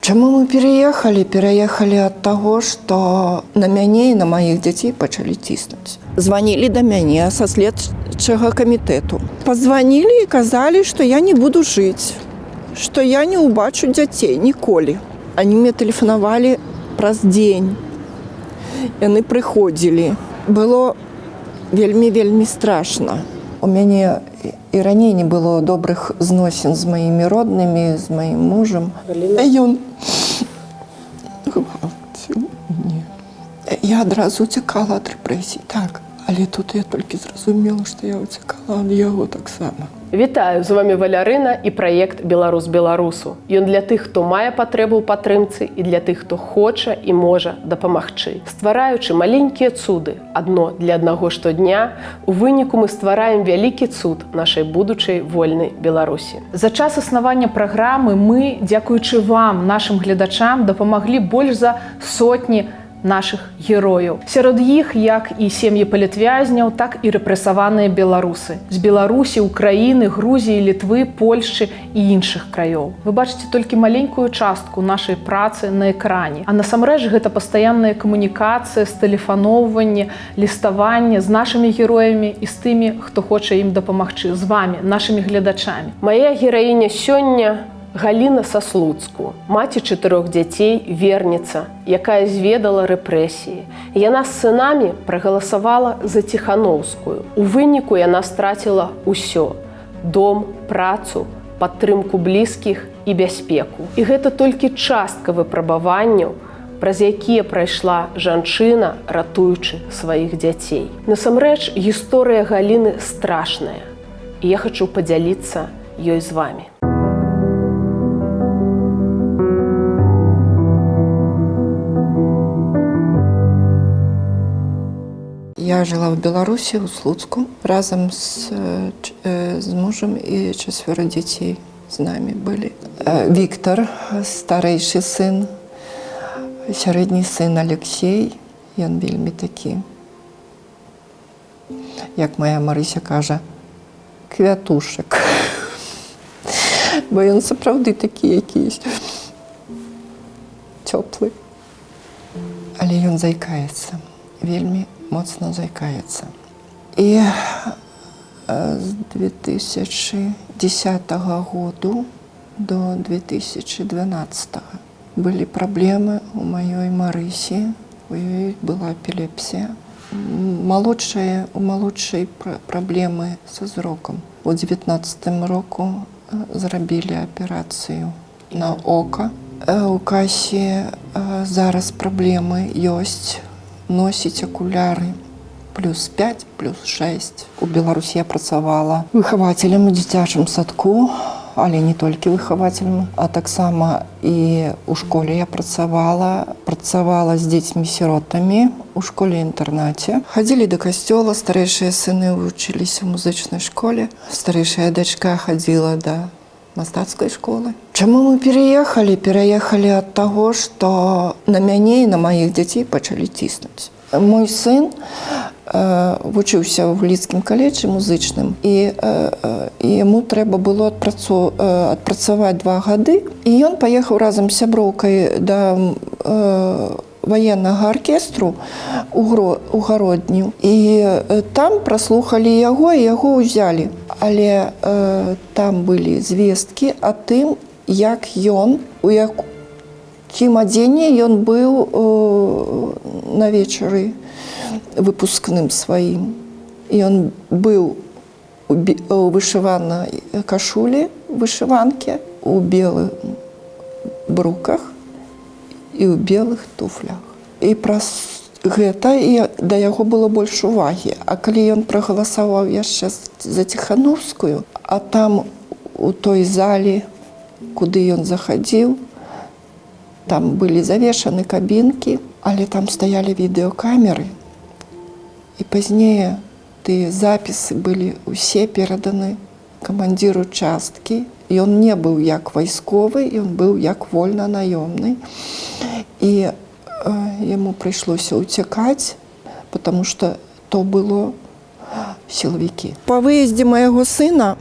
Чаму мы переехалі? Переехалі ад таго, што на мяне і на маіх дзяцей пачалі ціснуць. Званілі да мяне са следчага камітэту. Пазванілі і казалі, што я не буду жыць, што я не ўбачу дзяцей ніколі. Они мне тэлефанавалі праз дзень. Яны прыходзілі. Было вельмі страшна. У мяне і раней не было добрых зносін з маімі роднымі, з маім мужам. Ён гвалціў мяне. Я адразу уцякала ад рэпрэсій, так. Але тут я толькі зразумела, што я уцякала ад яго таксама. Вітаю, з вами Валярына і праект «Беларус беларусу». Ён для тых, хто мае патрэбу ў падтрымцы і для тых, хто хоча і можа дапамагчы. Ствараючы маленькія цуды адно для аднаго штодня, у выніку мы ствараем вялікі цуд нашай будучай вольнай Беларусі. За час існавання праграмы мы, дзякуючы вам, нашым гледачам, дапамаглі больш за сотні наших герояў. Сярод іх як і сем'і палітвязняў, так і рэпрэсаваныя беларусы. З Беларусі, Украіны, Грузіі, Літвы, Польшчы і іншых краёў. Вы бачыце толькі маленькую частку нашай працы на экране. А насамрэч гэта пастаянная камунікацыя, стэлефаноўванне, ліставанне з нашымі героямі і з тымі, хто хоча ім дапамагчы, з вамі, нашымі гледачамі. Мая гераіня сёння Галіна са Слуцку, маці 4 дзяцей, верніца, якая зведала рэпрэсіі. Яна з сынамі прагаласавала за Ціханаўскую. У выніку яна страціла ўсё – дом, працу, падтрымку блізкіх і бяспеку. І гэта толькі частка выпрабаванняў, праз якія прайшла жанчына, ратуючы сваіх дзяцей. Насамрэч, гісторыя Галіны страшная. І я хачу падзяліцца ёй з вамі. Я жила в Беларусі, у Слуцку, разам з мужем і 4 дзяцей з намі былі. Віктор, старэйшы сын, сярэдні сын Алексей, ён вельмі такі, як моя Марыся кажа, квятушак. Бо ён сапраўды такі якісь цёплы. Але ён заікаецца, вельмі моцна заікаецца. І з 2010 году до 2012 былі праблемы у маёй Марысі, у ёй была эпілепсія. У малодшай праблемы са зрокам. У 2019 року зрабілі аперацыю на ока. У Касі зараз праблемы ёсць. Носіць акуляры плюс 5, плюс 6. У Беларусі я працавала выхавацелем у дзіцячым садку, але не толькі выхавацелем, а таксама і ў школе я працавала з дзецьмі-сіротамі у школе-інтэрнаце. Хадзілі да касцёла, старэйшыя сыны вучыліся ў музычнай школе, старэйшая дачка хадзіла да мастацкай школы. Чаму мы переехалі? Переехалі ад таго, што на мяне і на маіх дзяцей пачалі ціснуць. Мой сын вучыўся ў Гліцкім каледжы музычным, і яму трэба было адпрацаваць 2 гады. І ён паехаў разам з сяброўкай да ваеннага аркестру ў Гародню. І там праслухалі яго, і яго ўзялі. Але там былі звесткі о тым, як ён, у якім адзенні ён быў на вечары выпускным сваім. Ён быў у вышыванай кашулі, вышыванке, у белых бруках і ў белых туфлях. І праз гэта да яго было больш увагі. А калі ён прагаласаваў яшчэ за Ціханаўскую, а там у той залі, куды ён захадзіў, там былі завешаны кабінкі, але там стаялі відэокамеры. І пазней тыя запісы былі ўсе пераданы камандзіру часткі. Ён не быў як вайсковы, ён быў як вольна-наёмны. І яму прыйшлося ўцякаць, потому што то было сілавікі. Па выездзе майго сына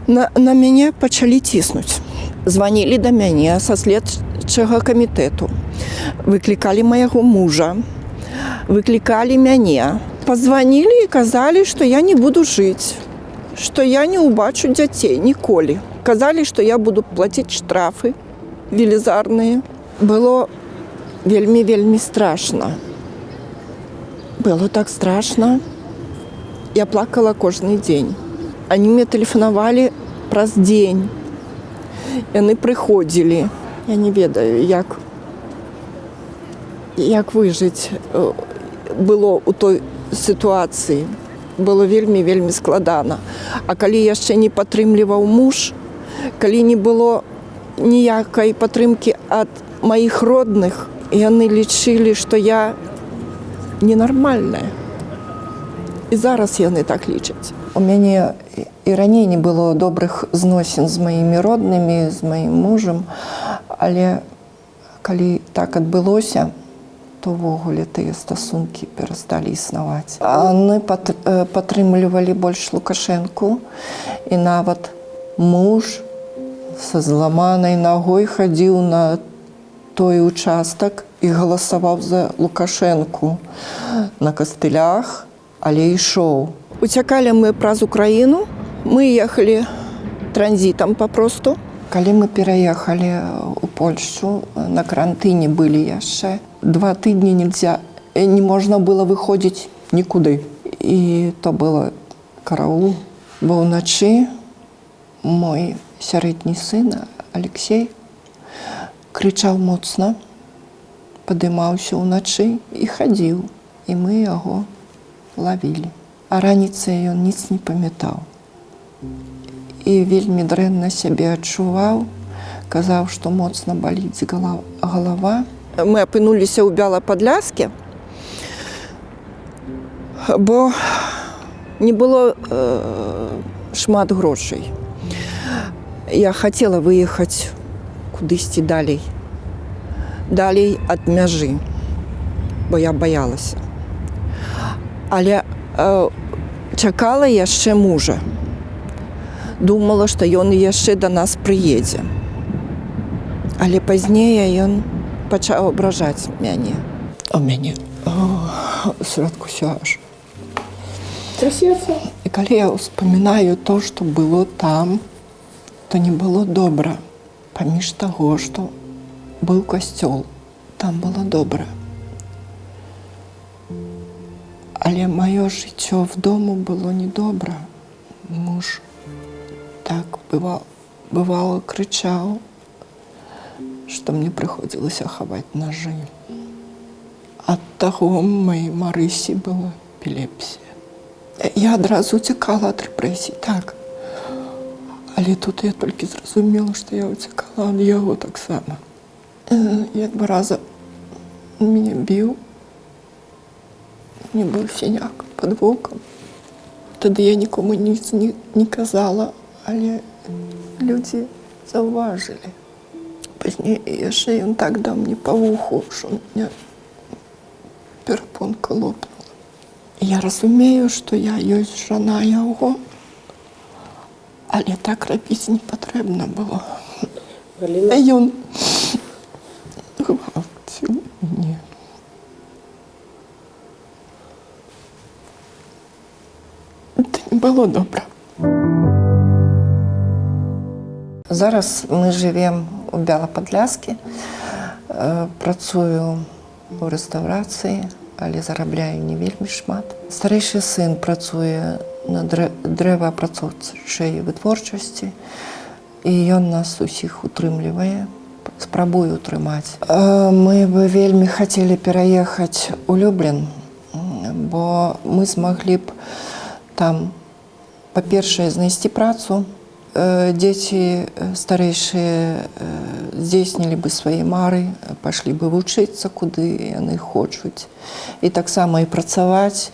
на мяне пачалі ціснуць. званілі да мяне са следчага камітэту, выклікалі майго мужа, выклікалі мяне. Пазванілі і казалі, што я не буду жыць, што я не ўбачу дзяцей ніколі. Казалі, што я буду плаціць штрафы велізарныя. Было вельмі страшна. Было так страшна. Я плакала кожны дзень. Они мне тэлефанавалі праз дзень. Яны прыходзілі. Я не ведаю, як выжыць было ў той сітуацыі. Было вельмі складана. А калі яшчэ не падтрымліваў муж, калі не было ніякай падтрымкі ад маіх родных, яны лічылі, што я ненармальная. І зараз яны так лічаць. У мяне і раней не было добрых зносін з маімі роднымі, з маім мужам, але калі так адбылося, то ўвогуле тыя стасункі перасталі існаваць. Яны падтрымлівалі больш Лукашэнку, і нават муж са зламанай нагой хадзіў на той участак і галасаваў за Лукашэнку на кастылях, але ішоў. Уцякалі мы праз Украіну, мы ехалі транзітам папросту. Калі мы пераехалі ў Польшчу, на карантыне былі яшчэ, 2 тыдні не можна было выходзіць нікуды. І то было караул. Бо ўначы мой сярэдні сын Алексей крычаў моцна, падымаўся ўначы і хадзіў, і мы яго лавілі. А раніцай ён ніц не памятаў. І вельмі дрэнна сябе адчуваў, казаў, што моцна баліць галава. Мы апынуліся ў Бяла-Падляске, бо не было шмат грошай. Я хацела выехаць кудысьці далей ад мяжы, бо я баялася. Але чакала яшчэ мужа. Думала, што ён яшчэ да нас прыедзе. Але пазней ён пачаў абражаць мяне. У мяне сродку ўсё аж трасецца. І калі я ўспамінаю то, што было там, то не было добра. Паміж таго, што быў касцёл, там было добра. Але маё жыццё вдому было недобра. Муж так бывало крычаў, што мне прыходзілася хаваць нажы. Ад таго маёй Марысі была эпілепсія. Я адразу уцякала ад рэпрэсій, так. Але тут я толькі зразумела, што я уцякала ад яго таксама. Я 2 раза мяне біў. Не быў сіняк пад вокам. Тады я нікому ніц не казала, але людзі заўважылі. Пазней яшчэ ён так даў мне па вуху, што ў мяне перапонка лопнула. Я разумею, што я ёсць жана яго, але так рабіць не патрэбна было. Ён гвалціў мяне. Это не было добра. Зараз мы живем у Бяла-Падляскі. Працую у рэстаўрацыі, але зарабляю не вельмі шмат. Старэйшы сын працуе на дрэваапрацоўчай вытворчасці, і ён нас усіх утрымлівае, спрабуе утрымаць. Мы бы вельмі хацелі пераехаць у Люблін, бо мы змаглі б там, па-першае, знайсці працу. Дзеці старэйшыя здзейснілі бы свае мары, пашлі бы вучыцца, куды яны хочуць. І таксама і працаваць,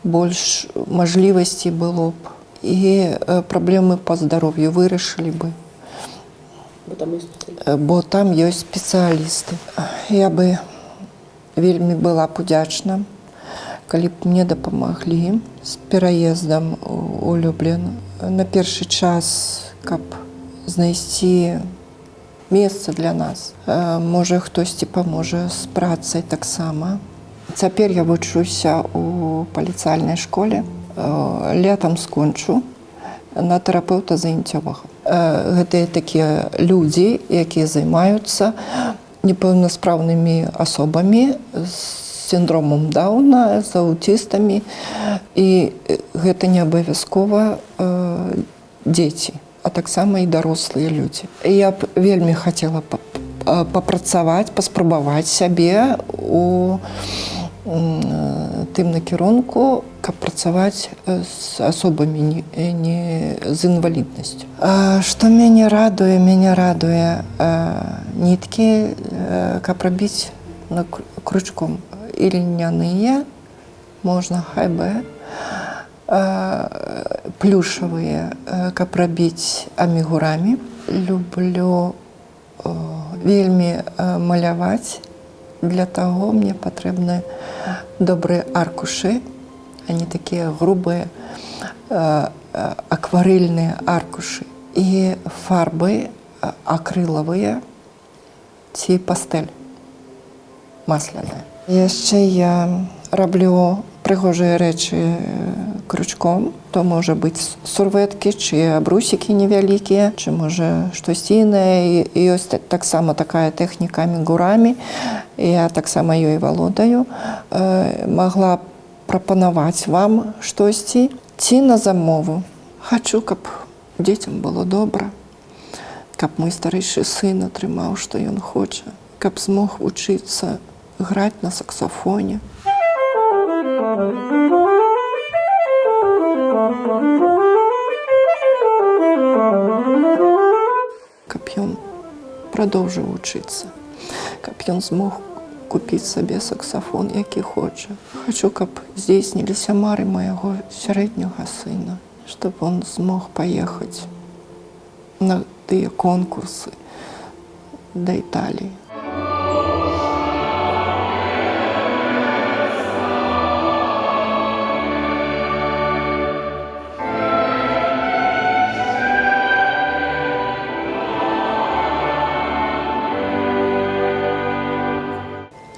больш мажлівасцей было б. І праблемы па здароўю вырашылі бы. Бо там ёсць спецыялісты. Я бы вельмі была б удзячна, калі б мне дапамаглі з пераездам у Люблін. На першы час, каб знайсці месца для нас. Можа, хтосьці паможа з працай таксама. Цяпер я вучуся у паліцыйнай школе. Летам скончу на тэрапеўта заняццёвага. Гэта такія людзі, якія займаюцца непаўнаспраўнымі асобамі з сіндромам Дауна, з аўтыстамі. І гэта не абавязкова дзеці, а таксама і дарослыя людзі. Я б вельмі хацела папрацаваць, паспрабаваць сябе у тым накірунку, каб працаваць з асобамі з інваліднасцю. Што мяне радуе? Мяне радуе ніткі, каб рабіць крючком. І льняныя, можна хайбэ, плюшавыя, каб рабіць амігурамі. Люблю вельмі маляваць. Для таго мне патрэбны добрыя аркушы, а не такія грубыя акварэльныя аркушы. І фарбы акрылавыя ці пастэль масляная. Яшчэ я раблю прыгожыя рэчы крючком. То можа быць сурвэткі, чи брусікі невялікія, чи можа штосьці інае. І ёсць таксама такая тэхніка амігурамі. Я таксама ёй валодаю. Магла прапанаваць вам штосьці ці на замову. Хачу, каб дзецям было добра, каб мой старэйшы сын атрымаў, што ён хоча, каб змог вучыцца граць на саксафоне. Каб ён прадоўжыў вучыцца, каб ён змог купіць сабе саксафон, які хоча. Хачу, каб здзейсніліся мары майго сярэдняга сына, чтоб он змог паехаць на тыя конкурсы да Італіі.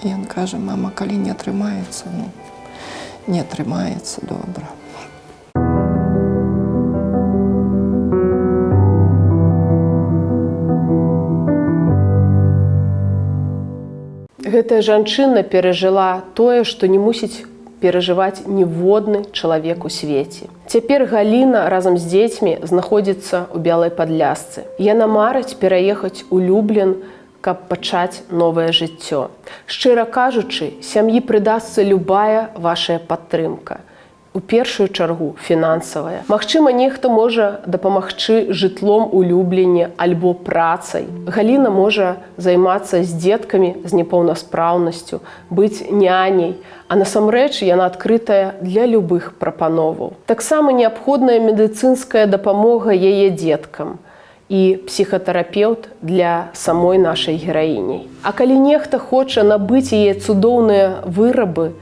Ён кажа, мама, калі не атрымаецца, не атрымаецца добра. Гэтая жанчына перажыла тое, што не мусіць перажываць ніводны чалавек у свеце. Цяпер Галіна разам з дзецьмі знаходзіцца ў Белай Падляшцы. Яна марыць пераехаць у Люблін, каб пачаць новае жыццё. Шчыра кажучы, сям'і прыдасца любая вашая падтрымка. У першую чаргу фінансавая. Магчыма, нехта можа дапамагчы жытлом у Любліне альбо працай. Галіна можа займацца з дзеткамі з непаўнаспраўнасцю, быць няняй, а насамрэч яна адкрытая для любых прапановаў. Таксама неабходная медыцынская дапамога яе дзеткам і псіхатэрапеўт для самой нашай гераіняй. А калі нехта хоча набыць яе цудоўныя вырабы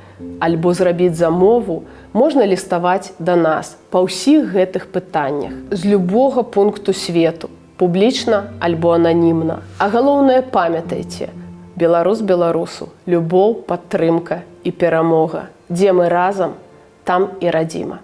альбо зрабіць замову, можна ліставаць да нас па ўсіх гэтых пытаннях з любога пункту свету, публічна альбо ананімна. А галоўнае, памятайце, беларус беларусу, любоў, падтрымка і перамога. Дзе мы разам, там і радзіма.